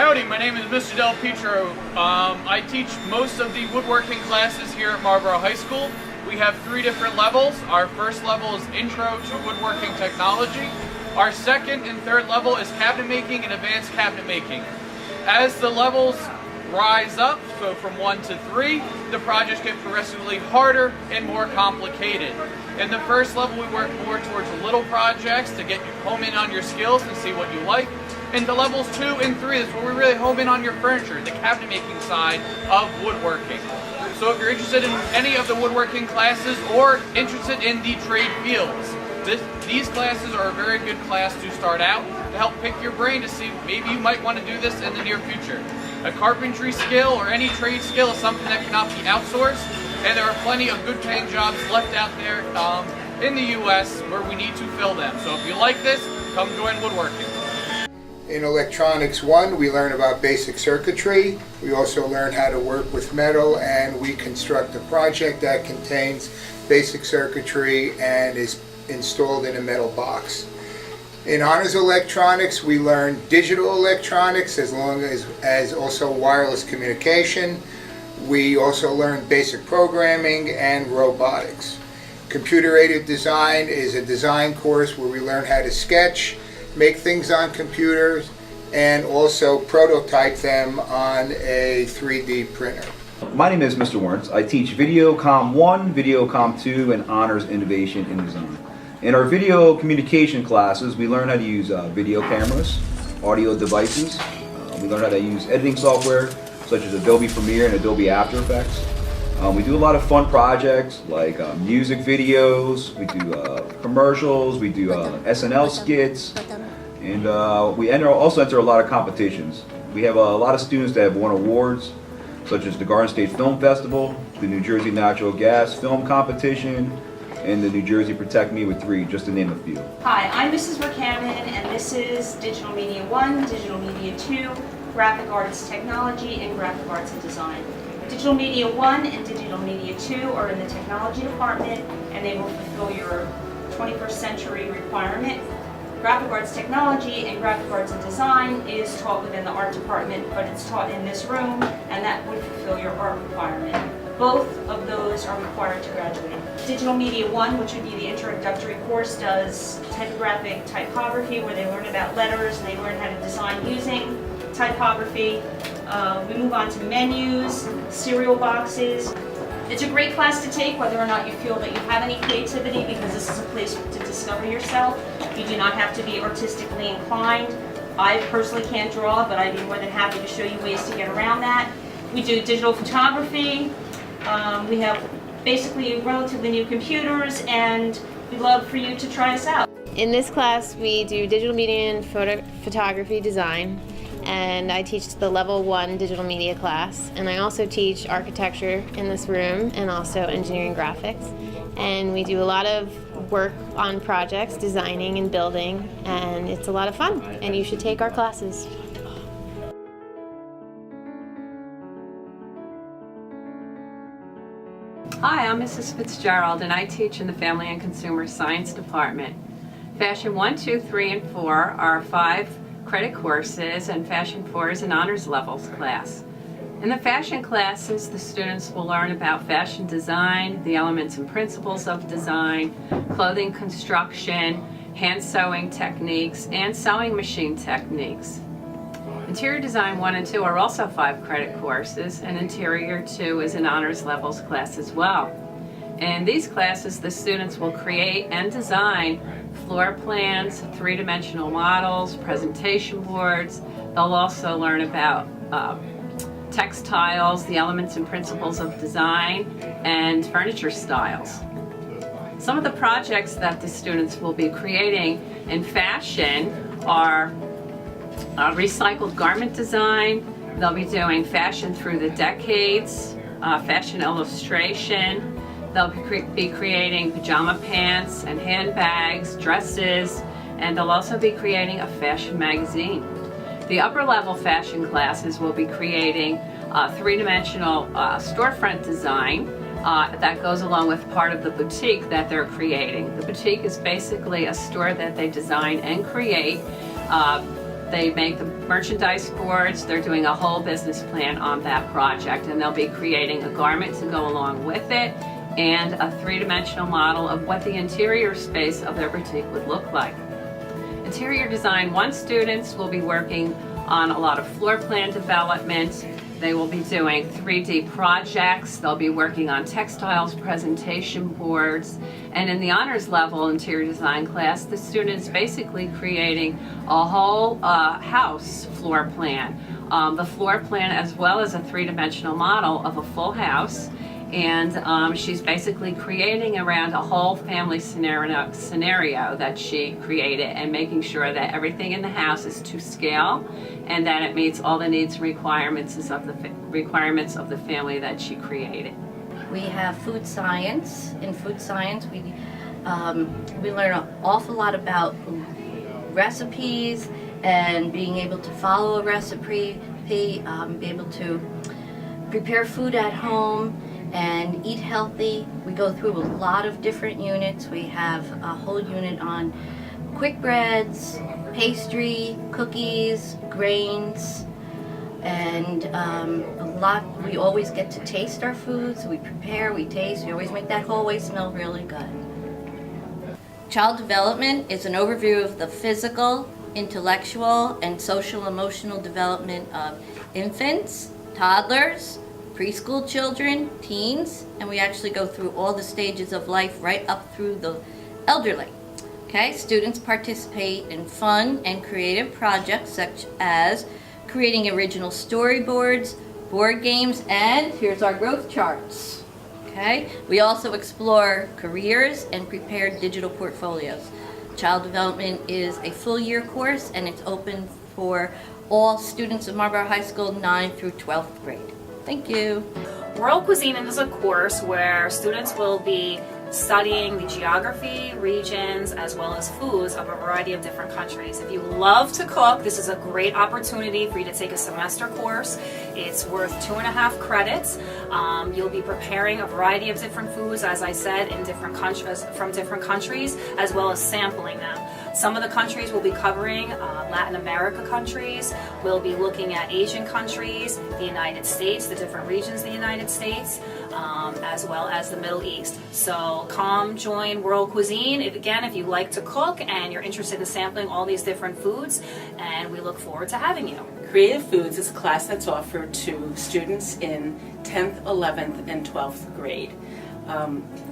Howdy, my name is Mr. DELLAPIETRO. I teach most of the woodworking classes here at Marlboro High School. We have 3 different levels. Our first level is Intro to Woodworking Technology. Our second and third level is Cabinet Making and Advanced Cabinet Making. As the levels rise up, so from 1 to 3, the projects get progressively harder and more complicated. In the first level, we work more towards little projects to get you home in on your skills and see what you like. And the levels 2 and 3 is where we really home in on your furniture, the cabinet making side of woodworking. So if you're interested in any of the woodworking classes or interested in the trade fields, these classes are a very good class to start out to help pick your brain to see maybe you might want to do this in the near future. A carpentry skill or any trade skill is something that cannot be outsourced, and there are plenty of good paying jobs left out there in the U.S. where we need to fill them. So if you like this, come join woodworking. In Electronics 1, we learn about basic circuitry. We also learn how to work with metal, and we construct a project that contains basic circuitry and is installed in a metal box. In Honors Electronics, we learn digital electronics as also wireless communication. We also learn basic programming and robotics. Computer-aided design is a design course where we learn how to sketch, make things on computers, and also prototype them on a 3D printer. My name is Mr. Warrens. I teach Videocom 1, Videocom 2, and Honors Innovation in Design. In our video communication classes, we learn how to use video cameras, audio devices. We learn how to use editing software such as Adobe Premiere and Adobe After Effects. We do a lot of fun projects like music videos, we do commercials, we do SNL skits, and we also enter a lot of competitions. We have a lot of students that have won awards, such as the Garden State Film Festival, the New Jersey Natural Gas Film Competition, and the New Jersey Protect Me with 3, just to name a few. Hi, I'm Mrs. McCammon, and this is Digital Media 1, Digital Media 2, Graphic Arts Technology, and Graphic Arts and Design. Digital Media 1 and Digital Media 2 are in the Technology Department, and they will fulfill your 21st century requirement. Graphic Arts Technology and Graphic Arts and Design is taught within the Art Department, but it's taught in this room, and that would fulfill your art requirement. Both of those are required to graduate. Digital Media 1, which would be the introductory course, does typographic typography, where they learn about letters and they learn how to design using typography. We move on to menus, cereal boxes. It's a great class to take whether or not you feel that you have any creativity, because this is a place to discover yourself. You do not have to be artistically inclined. I personally can't draw, but I'd be more than happy to show you ways to get around that. We do digital photography. We have basically relatively new computers, and we'd love for you to try us out. In this class, we do digital media and photography design, and I teach the level 1 digital media class, and I also teach architecture in this room and also engineering graphics. And we do a lot of work on projects, designing and building, and it's a lot of fun, and you should take our classes. Hi, I'm Mrs. Fitzgerald, and I teach in the Family and Consumer Science Department. Fashion 1, 2, 3, and 4 are 5 credit courses, and Fashion 4 is an honors levels class. In the fashion classes, the students will learn about fashion design, the elements and principles of design, clothing construction, hand sewing techniques, and sewing machine techniques. Interior Design 1 and 2 are also 5 credit courses, and Interior 2 is an honors levels class as well. In these classes, the students will create and design floor plans, 3-dimensional models, presentation boards. They'll also learn about textiles, the elements and principles of design, and furniture styles. Some of the projects that the students will be creating in fashion are recycled garment design. They'll be doing fashion through the decades, fashion illustration. They'll be creating pajama pants and handbags, dresses, and they'll also be creating a fashion magazine. The upper level fashion classes will be creating 3-dimensional storefront design that goes along with part of the boutique that they're creating. The boutique is basically a store that they design and create They make the merchandise boards. They're doing a whole business plan on that project, and they'll be creating a garment to go along with it and a three-dimensional model of what the interior space of their boutique would look like. Interior Design 1 students will be working on a lot of floor plan development. They will be doing 3D projects. They'll be working on textiles, presentation boards, and in the honors level interior design class, the students basically creating a whole house floor plan. The floor plan as well as a three-dimensional model of a full house. And she's basically creating around a whole family scenario that she created and making sure that everything in the house is to scale and that it meets all the needs and requirements of the family that she created. We have food science. In food science, we learn an awful lot about recipes and being able to follow a recipe, be able to prepare food at home and eat healthy. We go through a lot of different units. We have a whole unit on quick breads, pastry, cookies, grains, and we always get to taste our foods. We prepare, we taste, we always make that hallway smell really good. Child development is an overview of the physical, intellectual, and social emotional development of infants, toddlers, preschool children, teens, and we actually go through all the stages of life right up through the elderly. Okay, students participate in fun and creative projects such as creating original storyboards, board games, and here's our growth charts. Okay, we also explore careers and prepare digital portfolios. Child development is a full year course and it's open for all students of Marlboro High School 9th through 12th grade. Thank you. World Cuisine is a course where students will be studying the geography, regions, as well as foods of a variety of different countries. If you love to cook, this is a great opportunity for you to take a semester course. It's worth 2.5 credits. You'll be preparing a variety of different foods, as I said, in different countries, from different countries, as well as sampling them. Some of the countries we'll be covering, Latin America countries, we'll be looking at Asian countries, the United States, the different regions of the United States, as well as the Middle East. So come join World Cuisine, if you like to cook and you're interested in sampling all these different foods, and we look forward to having you. Creative Foods is a class that's offered to students in 10th, 11th, and 12th grade.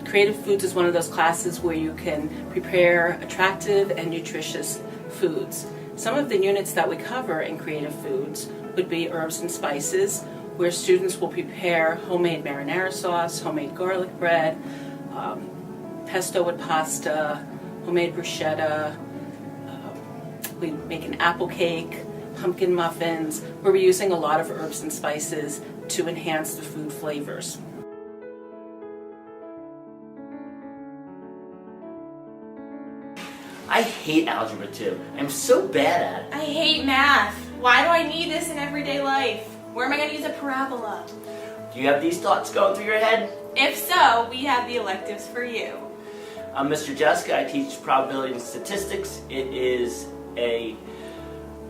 Creative Foods is one of those classes where you can prepare attractive and nutritious foods. Some of the units that we cover in Creative Foods would be herbs and spices, where students will prepare homemade marinara sauce, homemade garlic bread, pesto with pasta, homemade bruschetta. We make an apple cake, pumpkin muffins, where we're using a lot of herbs and spices to enhance the food flavors. I hate Algebra 2. I'm so bad at it. I hate math. Why do I need this in everyday life? Where am I going to use a parabola? Do you have these thoughts going through your head? If so, we have the electives for you. I'm Mr. Jessica. I teach probability and statistics. It is an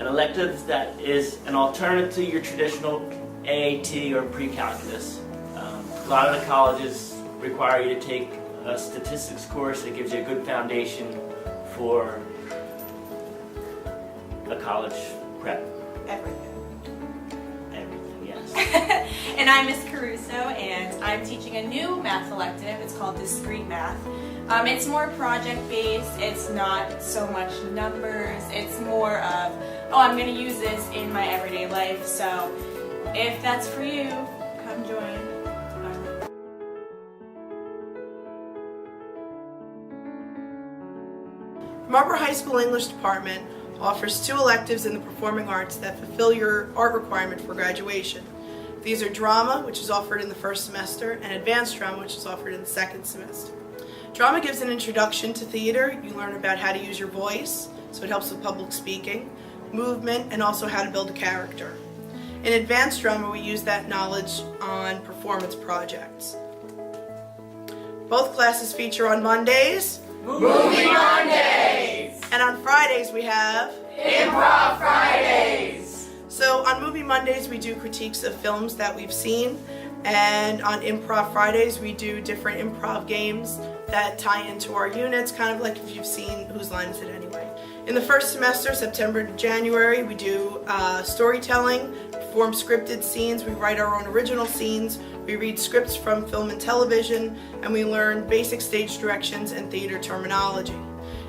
elective that is an alternative to your traditional AAT or pre-calculus. A lot of the colleges require you to take a statistics course that gives you a good foundation for a college prep. Everything, yes. And I'm Miss Caruso, and I'm teaching a new math elective. It's called Discrete Math. It's more project-based. It's not so much numbers. It's more of, I'm going to use this in my everyday life. So if that's for you, come join. Marlboro High School English Department offers 2 electives in the performing arts that fulfill your art requirement for graduation. These are drama, which is offered in the first semester, and advanced drama, which is offered in the second semester. Drama gives an introduction to theater. You learn about how to use your voice, so it helps with public speaking, movement, and also how to build a character. In advanced drama, we use that knowledge on performance projects. Both classes feature on Mondays, Movie Mondays! And on Fridays we have Improv Fridays! So on Movie Mondays we do critiques of films that we've seen, and on Improv Fridays we do different improv games that tie into our units, kind of like if you've seen Whose Line Is It Anyway? In the first semester, September to January, we do storytelling, perform scripted scenes, we write our own original scenes, we read scripts from film and television, and we learn basic stage directions and theater terminology.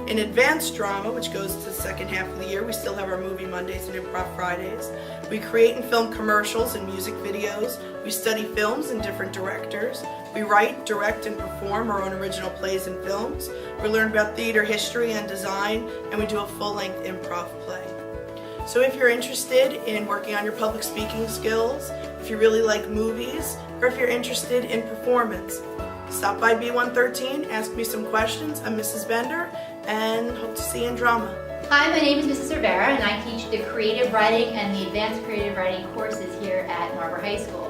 In advanced drama, which goes to the second half of the year, we still have our Movie Mondays and Improv Fridays. We create and film commercials and music videos. We study films and different directors. We write, direct, and perform our own original plays and films. We learn about theater history and design, and we do a full-length improv play. So if you're interested in working on your public speaking skills, if you really like movies, or if you're interested in performance, stop by B113, ask me some questions. I'm Mrs. Bender, and hope to see you in drama. Hi, my name is Mrs. Rivera, and I teach the creative writing and the advanced creative writing courses here at Marlboro High School.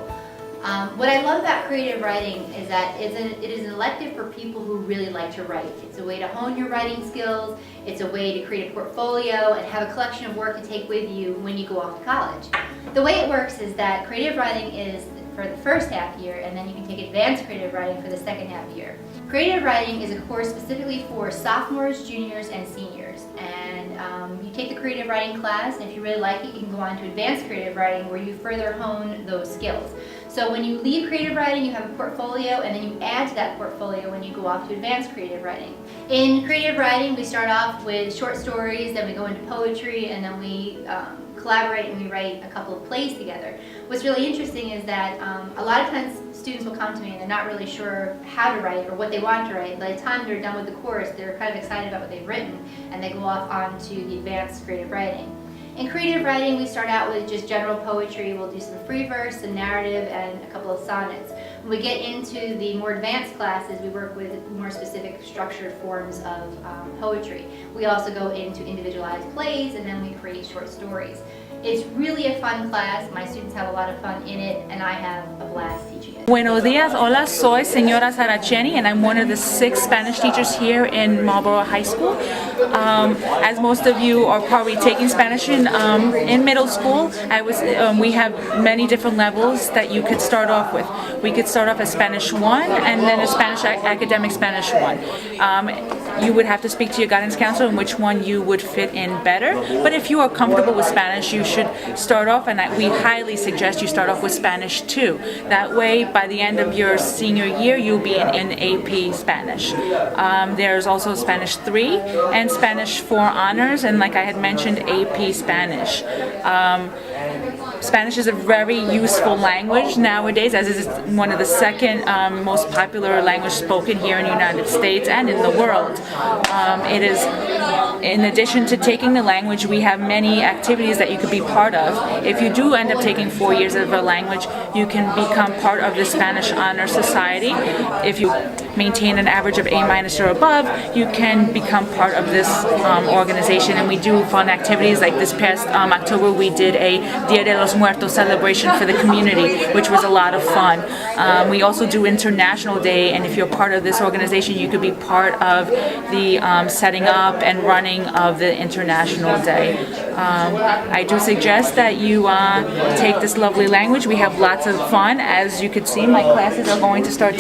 What I love about creative writing is that it is an elective for people who really like to write. It's a way to hone your writing skills, it's a way to create a portfolio and have a collection of work to take with you when you go off to college. The way it works is that creative writing is for the first half year, and then you can take advanced creative writing for the second half year. Creative writing is a course specifically for sophomores, juniors, and seniors. And you take the creative writing class, and if you really like it, you can go on to advanced creative writing where you further hone those skills. So when you leave creative writing, you have a portfolio, and then you add to that portfolio when you go off to advanced creative writing. In creative writing, we start off with short stories, then we go into poetry, and then we collaborate and we write a couple of plays together. What's really interesting is that a lot of times students will come to me and they're not really sure how to write or what they want to write. By the time they're done with the course, they're kind of excited about what they've written, and they go off onto the advanced creative writing. In creative writing, we start out with just general poetry. We'll do some free verse, some narrative, and a couple of sonnets. When we get into the more advanced classes, we work with more specific structured forms of poetry. We also go into individualized plays, and then we create short stories. It's really a fun class. My students have a lot of fun in it, and I have a blast teaching it. Buenos días, hola, soy señora Saracheni, and I'm one of the 6 Spanish teachers here in Marlboro High School. As most of you are probably taking Spanish in middle school, we have many different levels that you could start off with. We could start off as Spanish 1 and then a Spanish Academic Spanish 1. You would have to speak to your guidance counselor on which one you would fit in better, but if you are comfortable with Spanish, you should start off, and we highly suggest you start off with Spanish 2. That way, by the end of your senior year, you'll be in AP Spanish. There's also Spanish 3 and Spanish 4 honors, and like I had mentioned, AP Spanish. Spanish is a very useful language nowadays, as it is one of the second most popular language spoken here in the United States and in the world. It is, in addition to taking the language, we have many activities that you could be part of. If you do end up taking 4 years of a language, you can become part of the Spanish Honor Society. If you maintain an average of A- or above, you can become part of this organization, and we do fun activities. Like this past October, we did a Dia de los Muertos celebration for the community, which was a lot of fun. We also do International Day, and if you're part of this organization, you could be part of the setting up and running of the International Day. I do suggest that you take this lovely language. We have lots of fun. As you could see, my classes are going to start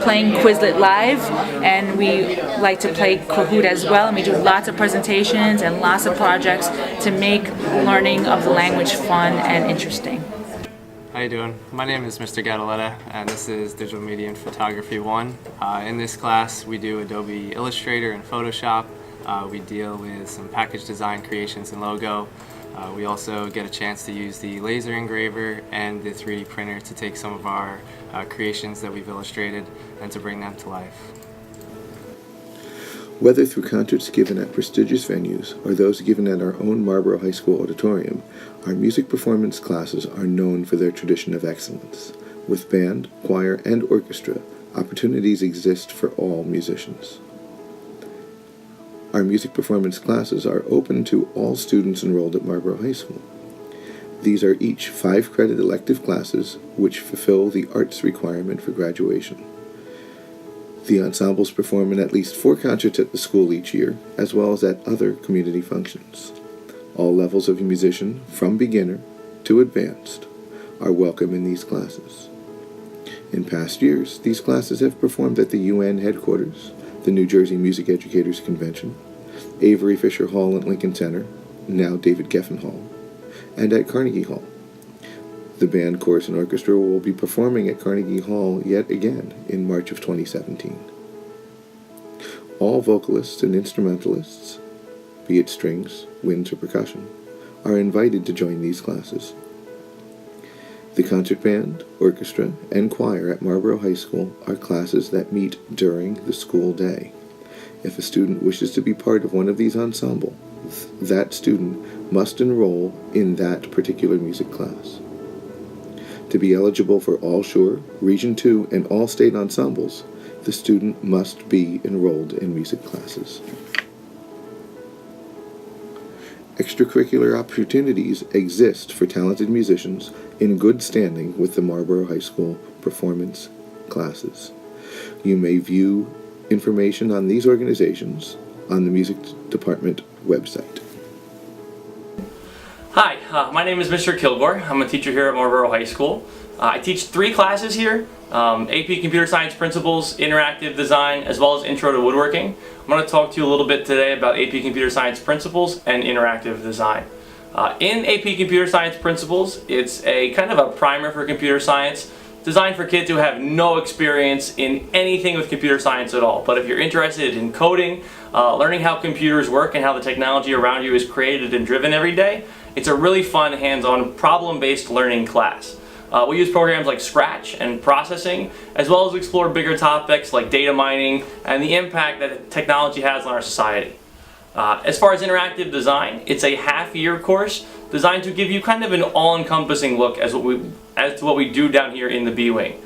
playing Quizlet Live, and we like to play Kahoot as well, and we do lots of presentations and lots of projects to make learning of the language fun and interesting. How you doing? My name is Mr. Gadaleta, and this is Digital Media and Photography 1. In this class, we do Adobe Illustrator and Photoshop. We deal with some package design creations and logo. We also get a chance to use the laser engraver and the 3D printer to take some of our creations that we've illustrated and to bring them to life. Whether through concerts given at prestigious venues or those given at our own Marlboro High School auditorium, our music performance classes are known for their tradition of excellence. With band, choir, and orchestra, opportunities exist for all musicians. Our music performance classes are open to all students enrolled at Marlboro High School. These are each 5-credit elective classes which fulfill the arts requirement for graduation. The ensembles perform in at least 4 concerts at the school each year, as well as at other community functions. All levels of musician, from beginner to advanced, are welcome in these classes. In past years, these classes have performed at the UN headquarters, the New Jersey Music Educators Convention, Avery Fisher Hall at Lincoln Center, now David Geffen Hall, and at Carnegie Hall. The band, chorus, and orchestra will be performing at Carnegie Hall yet again in March of 2017. All vocalists and instrumentalists, be it strings, winds, or percussion, are invited to join these classes. The concert band, orchestra, and choir at Marlboro High School are classes that meet during the school day. If a student wishes to be part of one of these ensembles, that student must enroll in that particular music class. To be eligible for All Shore, Region 2, and all state ensembles, the student must be enrolled in music classes. Extracurricular opportunities exist for talented musicians in good standing with the Marlboro High School performance classes. You may view information on these organizations on the Music Department website. Hi, my name is Mr. Kilgore. I'm a teacher here at Marlboro High School. I teach 3 classes here, AP Computer Science Principles, Interactive Design, as well as Intro to Woodworking. I'm going to talk to you a little bit today about AP Computer Science Principles and Interactive Design. In AP Computer Science Principles, it's a kind of a primer for computer science, designed for kids who have no experience in anything with computer science at all. But if you're interested in coding, learning how computers work and how the technology around you is created and driven every day, it's a really fun, hands-on, problem-based learning class. We use programs like Scratch and processing, as well as explore bigger topics like data mining and the impact that technology has on our society. As far as interactive design, it's a half-year course designed to give you kind of an all-encompassing look as to what we do down here in the B-Wing.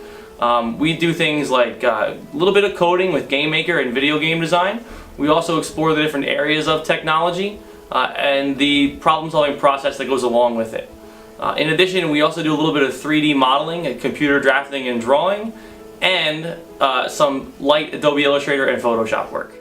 We do things like a little bit of coding with Game Maker and video game design. We also explore the different areas of technology and the problem-solving process that goes along with it. In addition, we also do a little bit of 3D modeling, computer drafting and drawing, and some light Adobe Illustrator and Photoshop work.